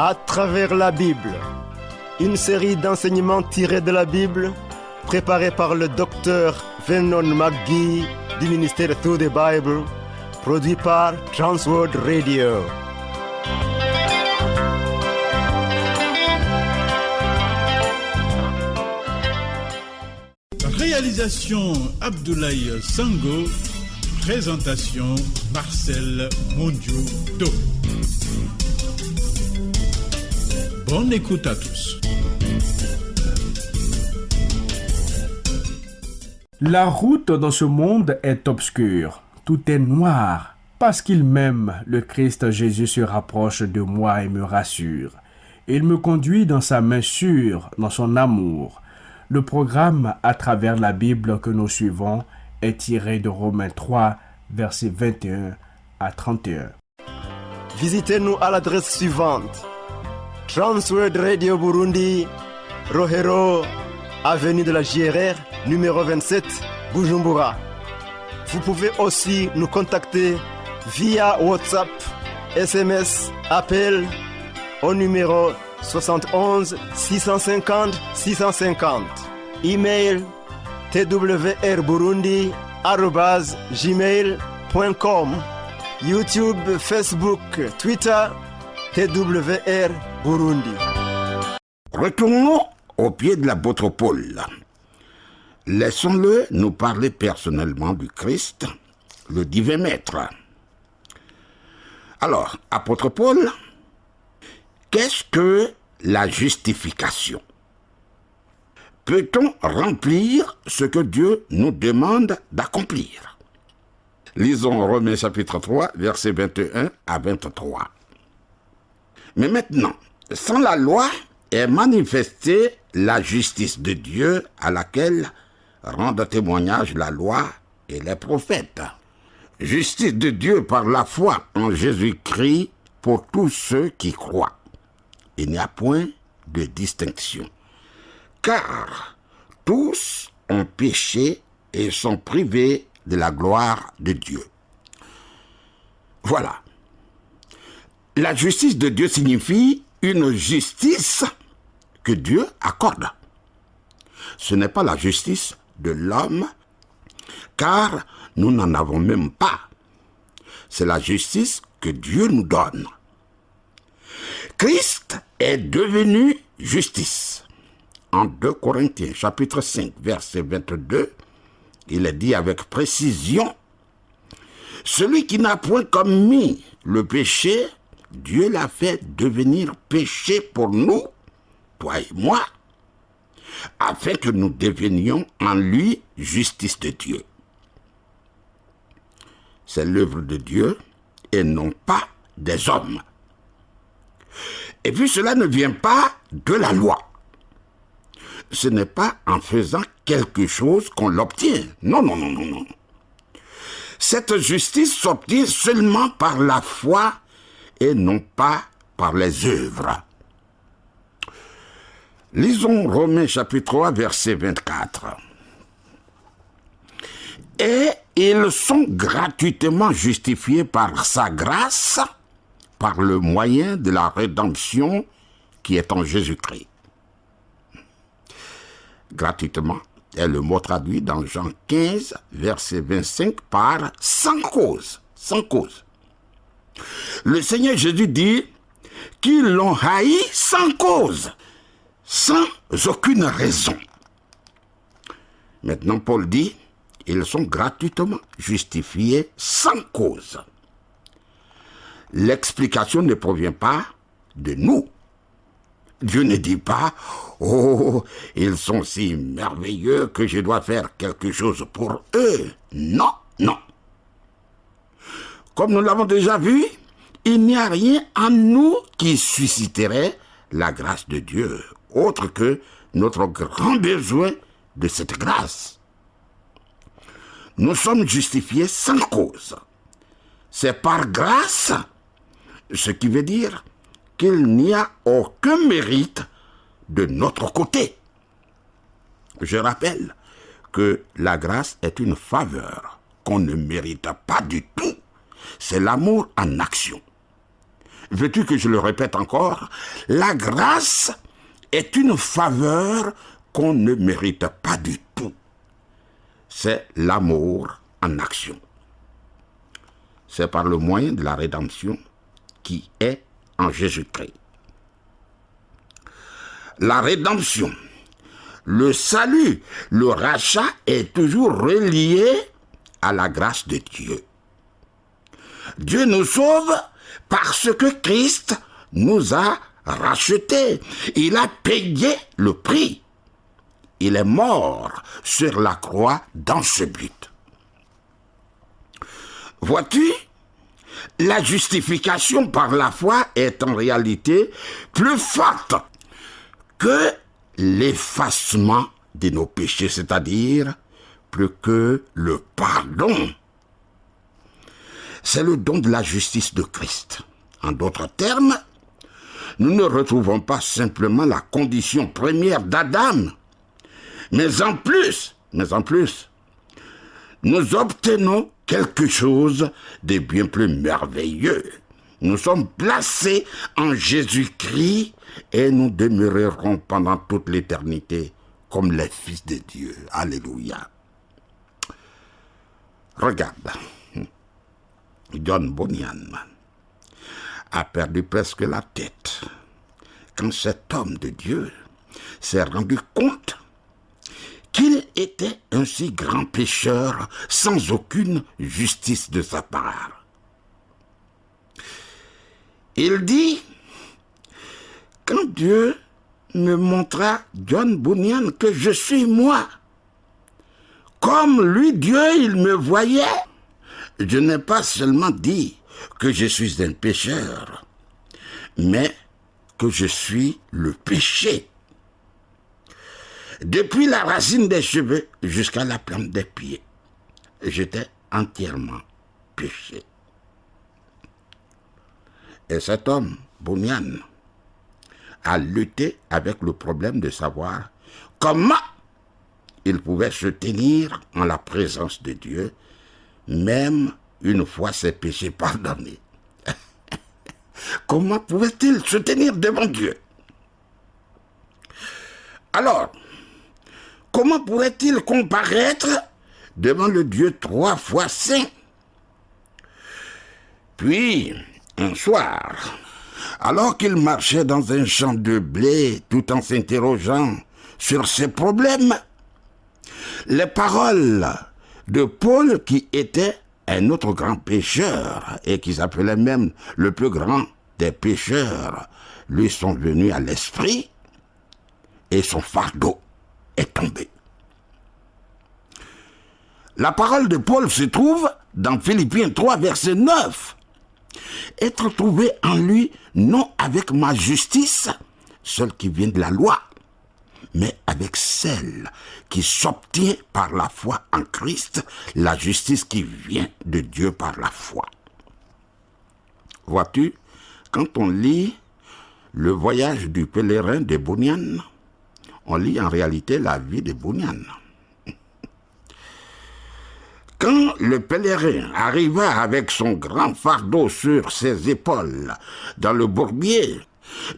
À travers la Bible, une série d'enseignements tirés de la Bible, préparée par le docteur Vernon McGee du ministère Through the Bible, produit par Transworld Radio. Réalisation Abdoulaye Sango, présentation Marcel Mondiou-Do. Bonne écoute à tous. La route dans ce monde est obscure, tout est noir. Parce qu'il m'aime, le Christ Jésus se rapproche de moi et me rassure. Il me conduit dans sa main sûre, dans son amour. Le programme à travers la Bible que nous suivons est tiré de Romains 3, versets 21 à 31. Visitez-nous à l'adresse suivante: Transworld Radio Burundi, Rohero, avenue de la JRR, numéro 27, Bujumbura. Vous pouvez aussi nous contacter via WhatsApp, SMS, appel au numéro 71 650 650. Email twrburundi@gmail.com. YouTube, Facebook, Twitter, TWR Burundi. Retournons au pied de l'apôtre Paul. Laissons-le nous parler personnellement du Christ, le divin maître. Alors, apôtre Paul, qu'est-ce que la justification? Peut-on remplir ce que Dieu nous demande d'accomplir? Lisons Romains chapitre 3, versets 21 à 23. Mais maintenant, sans la loi est manifestée la justice de Dieu à laquelle rendent témoignage la loi et les prophètes. Justice de Dieu par la foi en Jésus-Christ pour tous ceux qui croient. Il n'y a point de distinction. Car tous ont péché et sont privés de la gloire de Dieu. Voilà. La justice de Dieu signifie une justice que Dieu accorde. Ce n'est pas la justice de l'homme, car nous n'en avons même pas. C'est la justice que Dieu nous donne. Christ est devenu justice. En 2 Corinthiens chapitre 5, verset 22, il est dit avec précision: celui qui n'a point commis le péché, Dieu l'a fait devenir péché pour nous, toi et moi, afin que nous devenions en lui justice de Dieu. C'est l'œuvre de Dieu et non pas des hommes. Et puis cela ne vient pas de la loi. Ce n'est pas en faisant quelque chose qu'on l'obtient. Non, non, non, non, non. Cette justice s'obtient seulement par la foi et non pas par les œuvres. Lisons Romains chapitre 3, verset 24. Et ils sont gratuitement justifiés par sa grâce, par le moyen de la rédemption qui est en Jésus-Christ. Gratuitement est le mot traduit dans Jean 15, verset 25 par sans cause. Sans cause. Le Seigneur Jésus dit qu'ils l'ont haï sans cause, sans aucune raison. Maintenant, Paul dit, ils sont gratuitement justifiés sans cause. L'explication ne provient pas de nous. Dieu ne dit pas, oh, ils sont si merveilleux que je dois faire quelque chose pour eux. Non, non. Comme nous l'avons déjà vu, il n'y a rien en nous qui susciterait la grâce de Dieu, autre que notre grand besoin de cette grâce. Nous sommes justifiés sans cause. C'est par grâce, ce qui veut dire qu'il n'y a aucun mérite de notre côté. Je rappelle que la grâce est une faveur qu'on ne mérite pas du tout. C'est l'amour en action. veux-tu que je le répète encore? La grâce est une faveur qu'on ne mérite pas du tout. C'est l'amour en action. C'est par le moyen de la rédemption qui est en Jésus-Christ. La rédemption, le salut, le rachat est toujours relié à la grâce de Dieu. Dieu nous sauve parce que Christ nous a rachetés. Il a payé le prix. Il est mort sur la croix dans ce but. Vois-tu, la justification par la foi est en réalité plus forte que l'effacement de nos péchés, c'est-à-dire plus que le pardon. C'est le don de la justice de Christ. En d'autres termes, nous ne retrouvons pas simplement la condition première d'Adam, mais en plus, nous obtenons quelque chose de bien plus merveilleux. Nous sommes placés en Jésus-Christ et nous demeurerons pendant toute l'éternité comme les fils de Dieu. Alléluia. Regarde, John Bunyan a perdu presque la tête quand cet homme de Dieu s'est rendu compte qu'il était un si grand pécheur sans aucune justice de sa part. Il dit, quand Dieu me montra John Bunyan que je suis moi, comme lui, Dieu, il me voyait, je n'ai pas seulement dit que je suis un pécheur, mais que je suis le péché. Depuis la racine des cheveux jusqu'à la plante des pieds, j'étais entièrement péché. Et cet homme, Bunyan, a lutté avec le problème de savoir comment il pouvait se tenir en la présence de Dieu, même une fois ses péchés pardonnés. Comment pouvait-il se tenir devant Dieu? Alors, comment pourrait-il comparaître devant le Dieu 3 fois saint? Puis, un soir, alors qu'il marchait dans un champ de blé tout en s'interrogeant sur ses problèmes, les paroles de Paul, qui était un autre grand pécheur et qui s'appelait même le plus grand des pécheurs, lui sont venues à l'esprit et son fardeau est tombé. La parole de Paul se trouve dans Philippiens 3, verset 9. Être trouvé en lui, non avec ma justice, celle qui vient de la loi, mais avec celle qui s'obtient par la foi en Christ, la justice qui vient de Dieu par la foi. Vois-tu, quand on lit le voyage du pèlerin de Bunyan, on lit en réalité la vie de Bunyan. Quand le pèlerin arriva avec son grand fardeau sur ses épaules, dans le bourbier,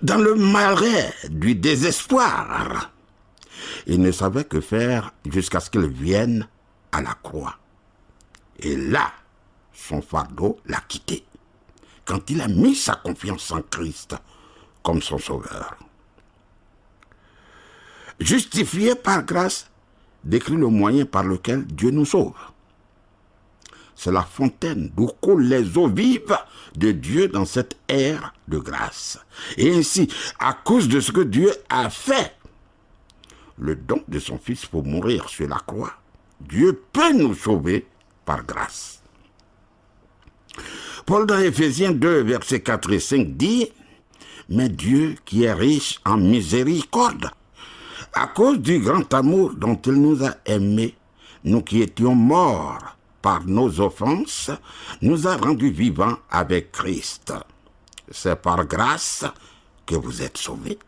dans le marais du désespoir, il ne savait que faire jusqu'à ce qu'il vienne à la croix. Et là, son fardeau l'a quitté, quand il a mis sa confiance en Christ comme son sauveur. Justifié par grâce, décrit le moyen par lequel Dieu nous sauve. C'est la fontaine d'où coulent les eaux vives de Dieu dans cette ère de grâce. Et ainsi, à cause de ce que Dieu a fait, le don de son Fils pour mourir sur la croix, Dieu peut nous sauver par grâce. Paul dans Éphésiens 2, versets 4 et 5 dit « Mais Dieu qui est riche en miséricorde, à cause du grand amour dont il nous a aimés, nous qui étions morts par nos offenses, nous a rendus vivants avec Christ. C'est par grâce que vous êtes sauvés. »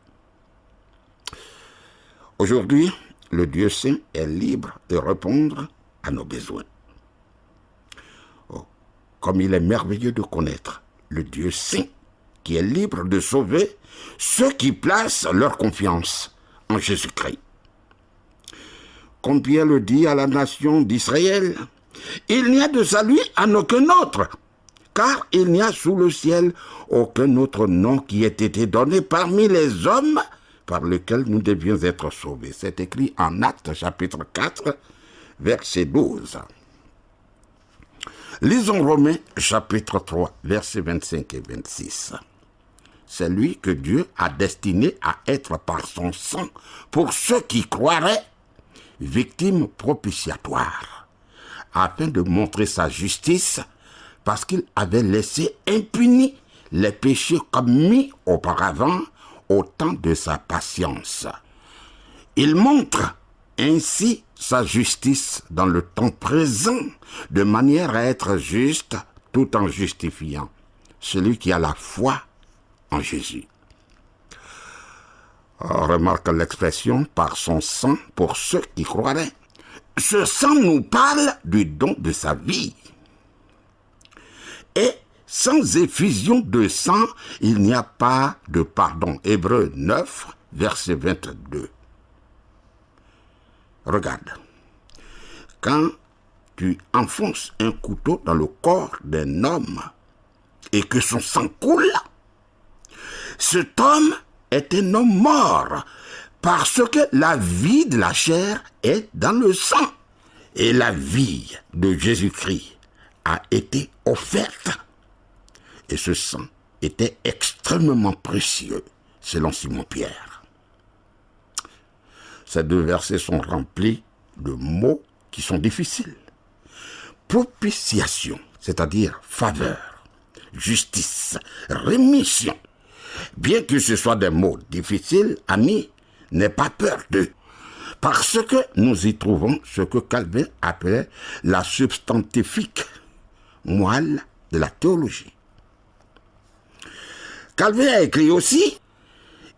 Aujourd'hui, le Dieu saint est libre de répondre à nos besoins. Oh, comme il est merveilleux de connaître le Dieu saint qui est libre de sauver ceux qui placent leur confiance en Jésus-Christ. Comme Pierre le dit à la nation d'Israël, il n'y a de salut en aucun autre, car il n'y a sous le ciel aucun autre nom qui ait été donné parmi les hommes par lequel nous devions être sauvés. C'est écrit en Actes chapitre 4, verset 12. Lisons Romains chapitre 3, versets 25 et 26. C'est lui que Dieu a destiné à être par son sang, pour ceux qui croiraient, victime propitiatoire, afin de montrer sa justice, parce qu'il avait laissé impunis les péchés commis auparavant au temps de sa patience. Il montre ainsi sa justice dans le temps présent, de manière à être juste tout en justifiant celui qui a la foi en Jésus. On remarque l'expression « par son sang pour ceux qui croiraient ». Ce sang nous parle du don de sa vie. Et sans effusion de sang, il n'y a pas de pardon. Hébreux 9, verset 22. Regarde. Quand tu enfonces un couteau dans le corps d'un homme et que son sang coule, cet homme est un homme mort parce que la vie de la chair est dans le sang. Et la vie de Jésus-Christ a été offerte. Et ce sang était extrêmement précieux, selon Simon-Pierre. Ces deux versets sont remplis de mots qui sont difficiles. Propitiation, c'est-à-dire faveur, justice, rémission. Bien que ce soit des mots difficiles, amis, n'aie pas peur d'eux. Parce que nous y trouvons ce que Calvin appelait la substantifique moelle de la théologie. Calvin a écrit aussi: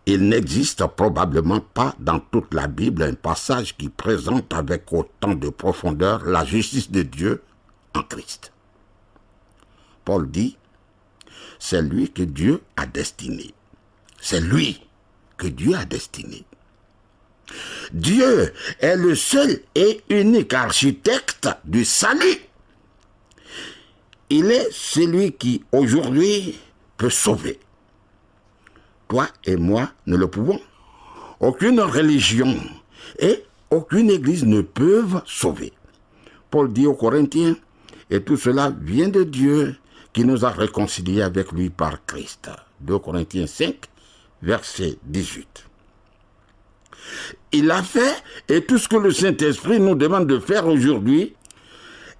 il n'existe probablement pas dans toute la Bible un passage qui présente avec autant de profondeur la justice de Dieu en Christ. Paul dit: c'est lui que Dieu a destiné. C'est lui que Dieu a destiné. Dieu est le seul et unique architecte du salut. Il est celui qui, aujourd'hui, peut sauver. Toi et moi, nous le pouvons. Aucune religion et aucune église ne peuvent sauver. Paul dit aux Corinthiens: et tout cela vient de Dieu qui nous a réconciliés avec lui par Christ. 2 Corinthiens 5, verset 18. Il a fait, et tout ce que le Saint-Esprit nous demande de faire aujourd'hui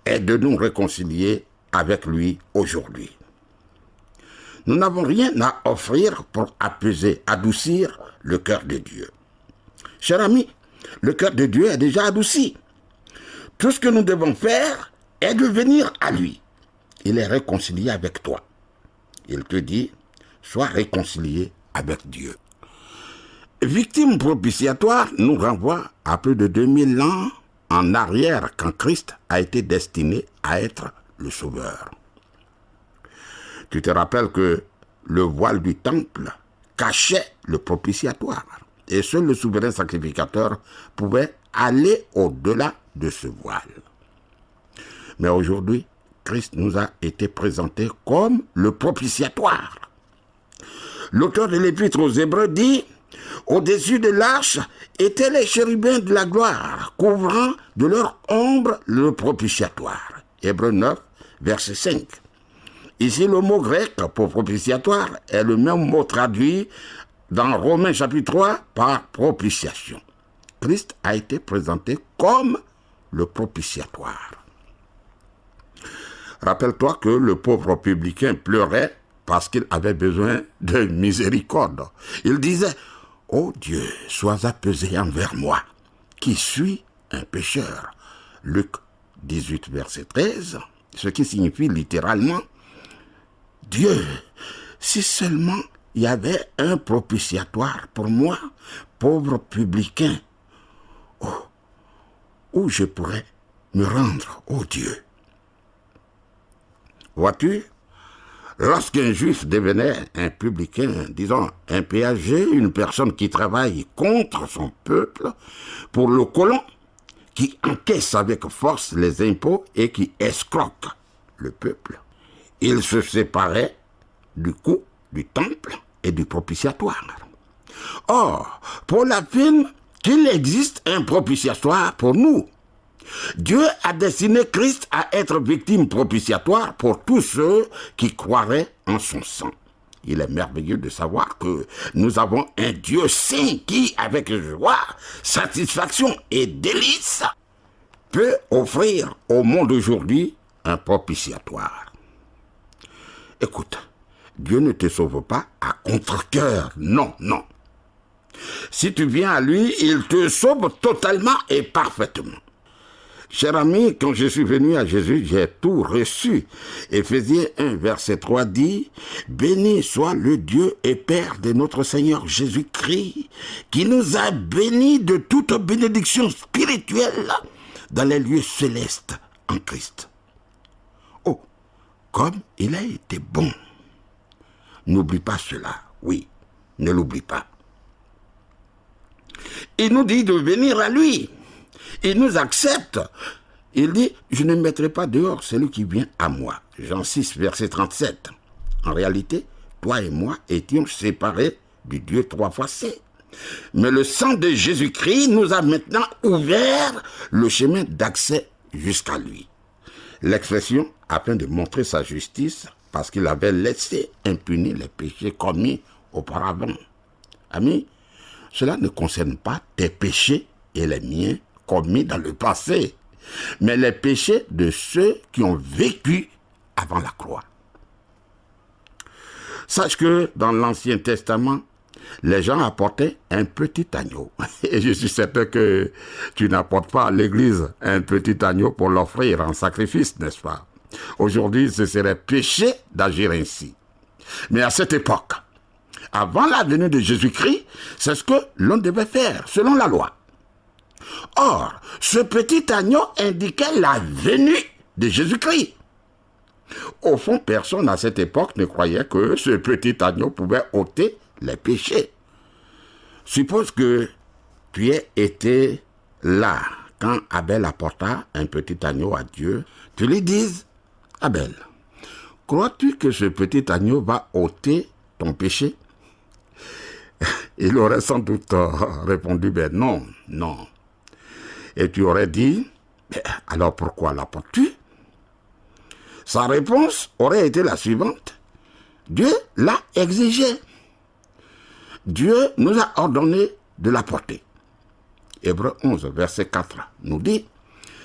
est de nous réconcilier avec lui aujourd'hui. Nous n'avons rien à offrir pour apaiser, adoucir le cœur de Dieu. Cher ami, le cœur de Dieu est déjà adouci. Tout ce que nous devons faire est de venir à lui. Il est réconcilié avec toi. Il te dit: sois réconcilié avec Dieu. Victime propitiatoire nous renvoie à plus de 2000 ans en arrière, quand Christ a été destiné à être le Sauveur. Tu te rappelles que le voile du temple cachait le propitiatoire, et seul le souverain sacrificateur pouvait aller au-delà de ce voile. Mais aujourd'hui, Christ nous a été présenté comme le propitiatoire. L'auteur de l'Épître aux Hébreux dit: au-dessus de l'arche étaient les chérubins de la gloire, couvrant de leur ombre le propitiatoire. Hébreux 9, verset 5. Ici, le mot grec pour propitiatoire est le même mot traduit dans Romains chapitre 3 par propitiation. Christ a été présenté comme le propitiatoire. Rappelle-toi que le pauvre publicain pleurait parce qu'il avait besoin de miséricorde. Il disait: ô Dieu, sois apaisé envers moi, qui suis un pécheur. Luc 18, verset 13, ce qui signifie littéralement: Dieu, si seulement il y avait un propitiatoire pour moi, pauvre publicain, où je pourrais me rendre, ô Dieu. Vois-tu, Lorsqu'un juif devenait un publicain, disons un péager, une personne qui travaille contre son peuple, pour le colon, qui encaisse avec force les impôts et qui escroque le peuple, il se séparait du coup du temple et du propitiatoire. Or, Paul affirme qu'il existe un propitiatoire pour nous. Dieu a destiné Christ à être victime propitiatoire pour tous ceux qui croiraient en son sang. Il est merveilleux de savoir que nous avons un Dieu saint qui, avec joie, satisfaction et délice, peut offrir au monde aujourd'hui un propitiatoire. Écoute, Dieu ne te sauve pas à contre-cœur, non, non. Si tu viens à lui, il te sauve totalement et parfaitement. Cher ami, quand je suis venu à Jésus, j'ai tout reçu. Éphésiens 1, verset 3 dit, « Béni soit le Dieu et Père de notre Seigneur Jésus-Christ, qui nous a bénis de toute bénédiction spirituelle dans les lieux célestes en Christ. » Oh, comme il a été bon. N'oublie pas cela, oui, ne l'oublie pas. Il nous dit de venir à lui. Il nous accepte. Il dit, je ne mettrai pas dehors celui qui vient à moi. Jean 6, verset 37. En réalité, toi et moi étions séparés du Dieu 3 fois saint. Mais le sang de Jésus-Christ nous a maintenant ouvert le chemin d'accès jusqu'à lui. L'expression afin de montrer sa justice parce qu'il avait laissé impunis les péchés commis auparavant. Amis, cela ne concerne pas tes péchés et les miens commis dans le passé, mais les péchés de ceux qui ont vécu avant la croix. Sache que dans l'Ancien Testament, les gens apportaient un petit agneau. Et je suis certain que tu n'apportes pas à l'église un petit agneau pour l'offrir en sacrifice, n'est-ce pas? Aujourd'hui, ce serait péché d'agir ainsi. Mais à cette époque, avant la venue de Jésus-Christ, c'est ce que l'on devait faire, selon la loi. Or, ce petit agneau indiquait la venue de Jésus-Christ. Au fond, personne à cette époque ne croyait que ce petit agneau pouvait ôter les péchés. Suppose que tu aies été là quand Abel apporta un petit agneau à Dieu. Tu lui dises, Abel, crois-tu que ce petit agneau va ôter ton péché? Il aurait sans doute répondu, ben non, non. Et tu aurais dit, alors pourquoi l'apportes-tu? Sa réponse aurait été la suivante. Dieu l'a exigé. Dieu nous a ordonné de l'apporter. Hébreux 11, verset 4 nous dit,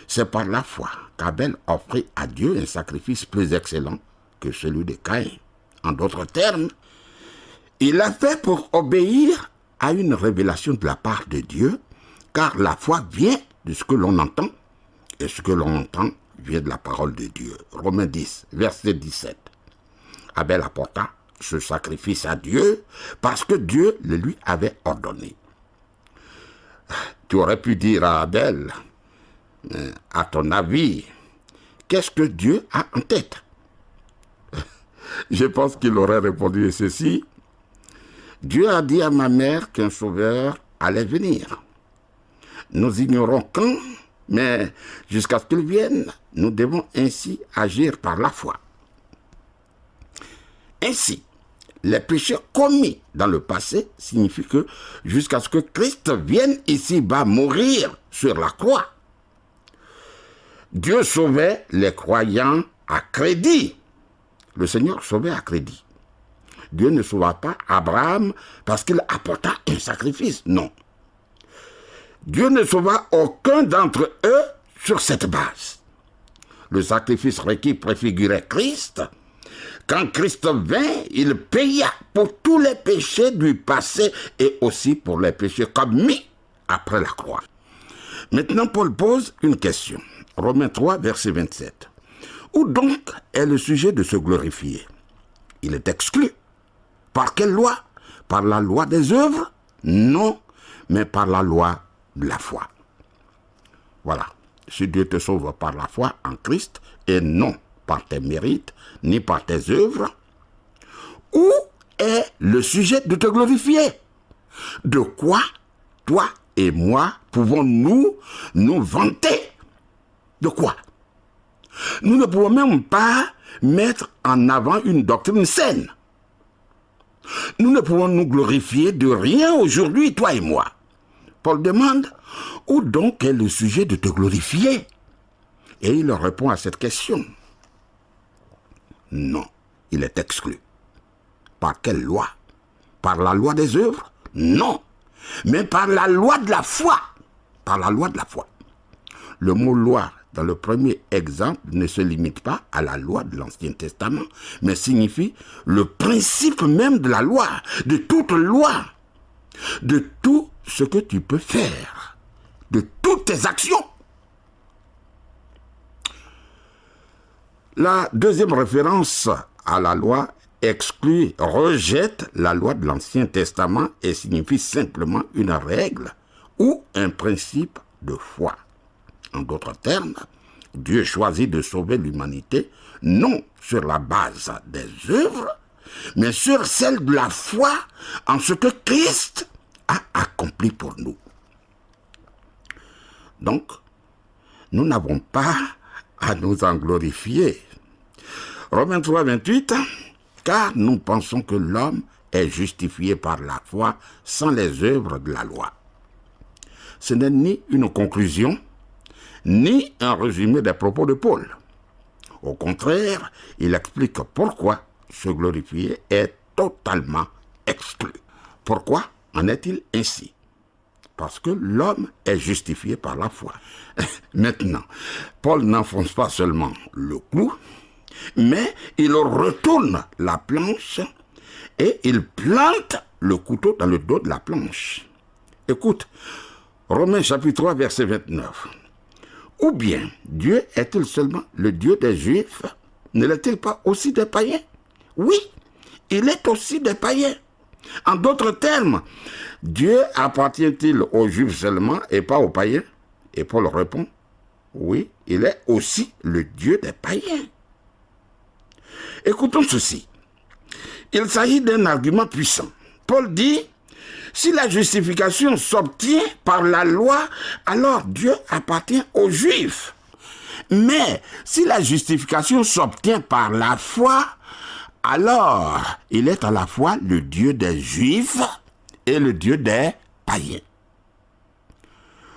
c'est par la foi qu'Abel offrit à Dieu un sacrifice plus excellent que celui de Caïn. En d'autres termes, il l'a fait pour obéir à une révélation de la part de Dieu, car la foi vient de ce que l'on entend, et ce que l'on entend vient de la parole de Dieu. Romains 10, verset 17. Abel apporta ce sacrifice à Dieu parce que Dieu le lui avait ordonné. Tu aurais pu dire à Abel, à ton avis, qu'est-ce que Dieu a en tête? Je pense qu'il aurait répondu ceci. Dieu a dit à ma mère qu'un sauveur allait venir. Nous ignorons quand, mais jusqu'à ce qu'il vienne, nous devons ainsi agir par la foi. Ainsi, les péchés commis dans le passé signifient que jusqu'à ce que Christ vienne ici-bas mourir sur la croix, Dieu sauvait les croyants à crédit. Le Seigneur sauvait à crédit. Dieu ne sauva pas Abraham parce qu'il apporta un sacrifice, non. Dieu ne sauva aucun d'entre eux sur cette base. Le sacrifice requis préfigurait Christ. Quand Christ vint, il paya pour tous les péchés du passé et aussi pour les péchés commis après la croix. Maintenant, Paul pose une question. Romains 3, verset 27. Où donc est le sujet de se glorifier? Il est exclu. Par quelle loi? Par la loi des œuvres? Non, mais par la loi de la foi. Voilà. Si Dieu te sauve par la foi en Christ et non par tes mérites ni par tes œuvres, Où est le sujet de te glorifier? De quoi toi et moi pouvons-nous nous vanter? De quoi? Nous ne pouvons même pas mettre en avant une doctrine saine. Nous ne pouvons nous glorifier de rien aujourd'hui, toi et moi. Paul demande, où donc est le sujet de te glorifier? Et il répond à cette question. Non, il est exclu. Par quelle loi? Par la loi des œuvres? Non, mais par la loi de la foi. Par la loi de la foi. Le mot loi, dans le premier exemple, ne se limite pas à la loi de l'Ancien Testament, mais signifie le principe même de la loi, de toute loi, de tout ce que tu peux faire, de toutes tes actions. La deuxième référence à la loi exclut, rejette la loi de l'Ancien Testament et signifie simplement une règle ou un principe de foi. En d'autres termes, Dieu choisit de sauver l'humanité non sur la base des œuvres, mais sur celle de la foi en ce que Christ a accompli pour nous. Donc, nous n'avons pas à nous en glorifier. Romains 3, 28, car nous pensons que l'homme est justifié par la foi sans les œuvres de la loi. Ce n'est ni une conclusion, ni un résumé des propos de Paul. Au contraire, il explique pourquoi se glorifier est totalement exclu. Pourquoi en est-il ainsi? Parce que l'homme est justifié par la foi. Maintenant, Paul n'enfonce pas seulement le clou, mais il retourne la planche et il plante le couteau dans le dos de la planche. Écoute, Romains chapitre 3, verset 29. Ou bien, Dieu est-il seulement le Dieu des Juifs? Ne l'est-il pas aussi des païens? Oui, il est aussi des païens. En d'autres termes, Dieu appartient-il aux Juifs seulement et pas aux païens? Et Paul répond, oui, il est aussi le Dieu des païens. Écoutons ceci. Il s'agit d'un argument puissant. Paul dit, si la justification s'obtient par la loi, alors Dieu appartient aux Juifs. Mais si la justification s'obtient par la foi, alors il est à la fois le Dieu des Juifs et le Dieu des païens.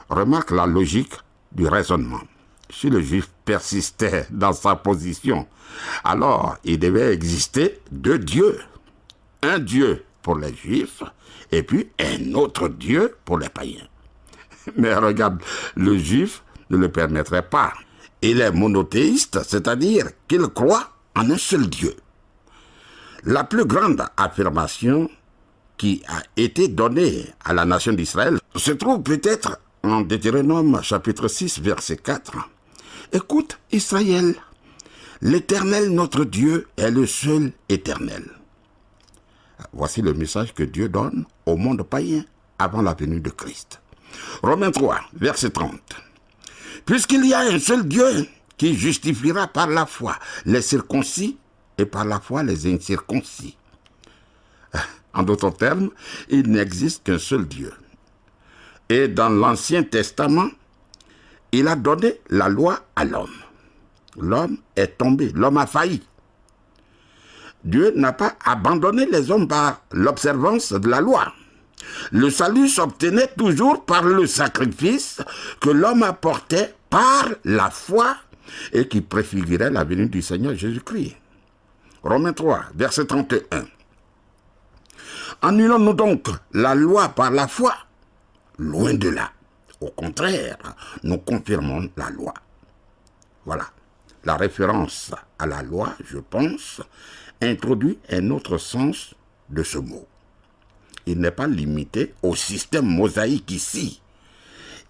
Remarque la logique du raisonnement. Si le Juif persistait dans sa position, alors il devait exister deux dieux. Un Dieu pour les Juifs et puis un autre Dieu pour les païens. Mais regarde, le Juif ne le permettrait pas. Il est monothéiste, c'est-à-dire qu'il croit en un seul Dieu. La plus grande affirmation qui a été donnée à la nation d'Israël se trouve peut-être en Deutéronome chapitre 6, verset 4. Écoute, Israël, l'Éternel notre Dieu est le seul éternel. Voici le message que Dieu donne au monde païen avant la venue de Christ. Romains 3, verset 30. Puisqu'il y a un seul Dieu qui justifiera par la foi les circoncis et par la foi les incirconcis. En d'autres termes, il n'existe qu'un seul Dieu. Et dans l'Ancien Testament, il a donné la loi à l'homme. L'homme est tombé, l'homme a failli. Dieu n'a pas abandonné les hommes par l'observance de la loi. Le salut s'obtenait toujours par le sacrifice que l'homme apportait par la foi et qui préfigurait la venue du Seigneur Jésus-Christ. Romains 3, verset 31. Annulons-nous donc la loi par la foi? Loin de là. Au contraire, nous confirmons la loi. Voilà. La référence à la loi, je pense, introduit un autre sens de ce mot. Il n'est pas limité au système mosaïque ici.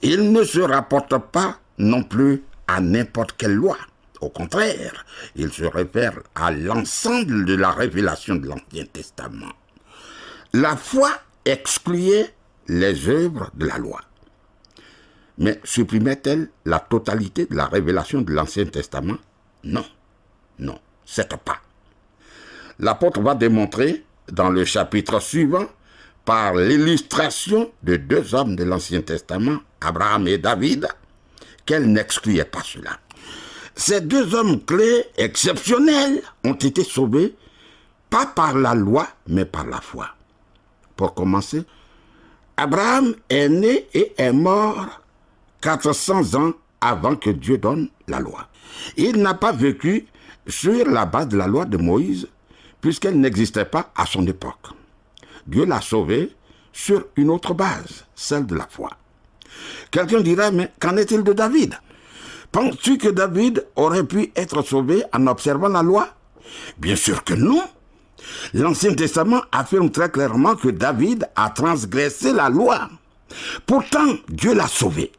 Il ne se rapporte pas non plus à n'importe quelle loi. Au contraire, il se réfère à l'ensemble de la révélation de l'Ancien Testament. La foi excluait les œuvres de la loi. Mais supprimait-elle la totalité de la révélation de l'Ancien Testament? Non, non, c'est pas. L'apôtre va démontrer dans le chapitre suivant, par l'illustration de deux hommes de l'Ancien Testament, Abraham et David, qu'elle n'excluait pas cela. Ces deux hommes clés exceptionnels ont été sauvés, pas par la loi, mais par la foi. Pour commencer, Abraham est né et est mort 400 ans avant que Dieu donne la loi. Il n'a pas vécu sur la base de la loi de Moïse, puisqu'elle n'existait pas à son époque. Dieu l'a sauvé sur une autre base, celle de la foi. Quelqu'un dira, mais qu'en est-il de David? Penses-tu que David aurait pu être sauvé en observant la loi? Bien sûr que non. L'Ancien Testament affirme très clairement que David a transgressé la loi. Pourtant, Dieu l'a sauvé.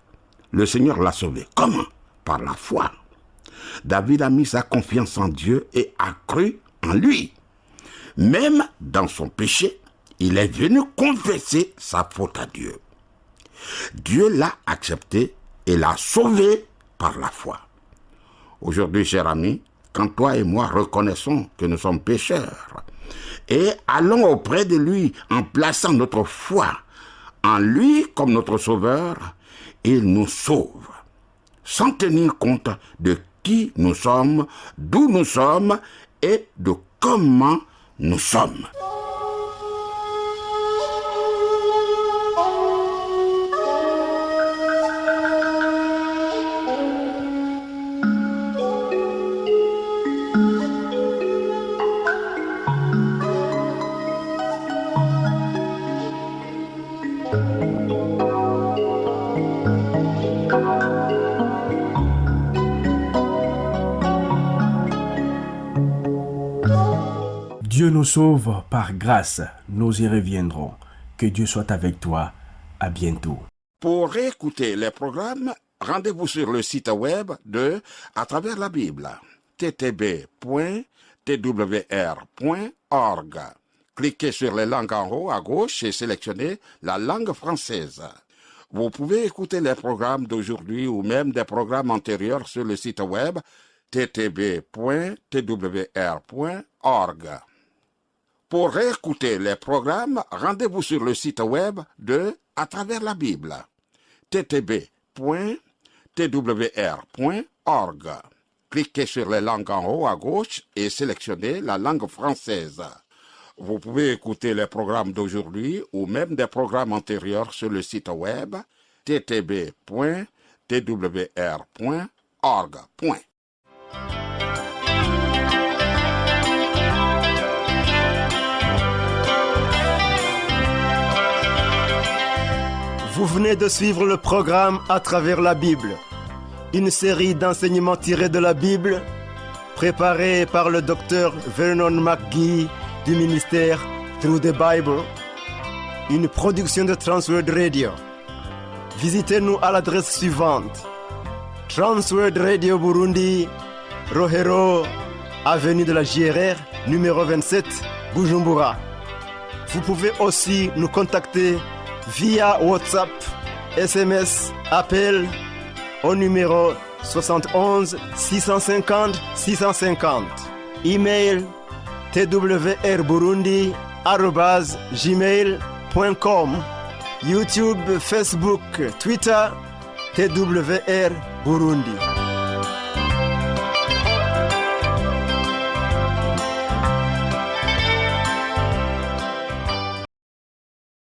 Le Seigneur l'a sauvé. Comment? Par la foi. David a mis sa confiance en Dieu et a cru en lui. Même dans son péché, il est venu confesser sa faute à Dieu. Dieu l'a accepté et l'a sauvé par la foi. Aujourd'hui, cher ami, quand toi et moi reconnaissons que nous sommes pécheurs et allons auprès de lui en plaçant notre foi en lui comme notre sauveur, il nous sauve, sans tenir compte de qui nous sommes, d'où nous sommes et de comment nous sommes. Dieu nous sauve par grâce, nous y reviendrons. Que Dieu soit avec toi. À bientôt. Pour réécouter les programmes, rendez-vous sur le site web de À travers la Bible, ttb.twr.org. Cliquez sur les langues en haut à gauche et sélectionnez la langue française. Vous pouvez écouter les programmes d'aujourd'hui ou même des programmes antérieurs sur le site web ttb.twr.org. Pour réécouter les programmes, rendez-vous sur le site web de À travers la Bible, ttb.twr.org. Cliquez sur les langues en haut à gauche et sélectionnez la langue française. Vous pouvez écouter les programmes d'aujourd'hui ou même des programmes antérieurs sur le site web ttb.twr.org. Vous venez de suivre le programme À travers la Bible, une série d'enseignements tirés de la Bible, préparée par le docteur Vernon McGee du ministère Through the Bible, une production de Transworld Radio. Visitez-nous à l'adresse suivante: Transworld Radio Burundi, Rohero, avenue de la JRR, numéro 27, Bujumbura. Vous pouvez aussi nous contacter via WhatsApp, SMS, appel au numéro 71 650 650. Email twrburundi@gmail.com. YouTube, Facebook, Twitter, TWR Burundi.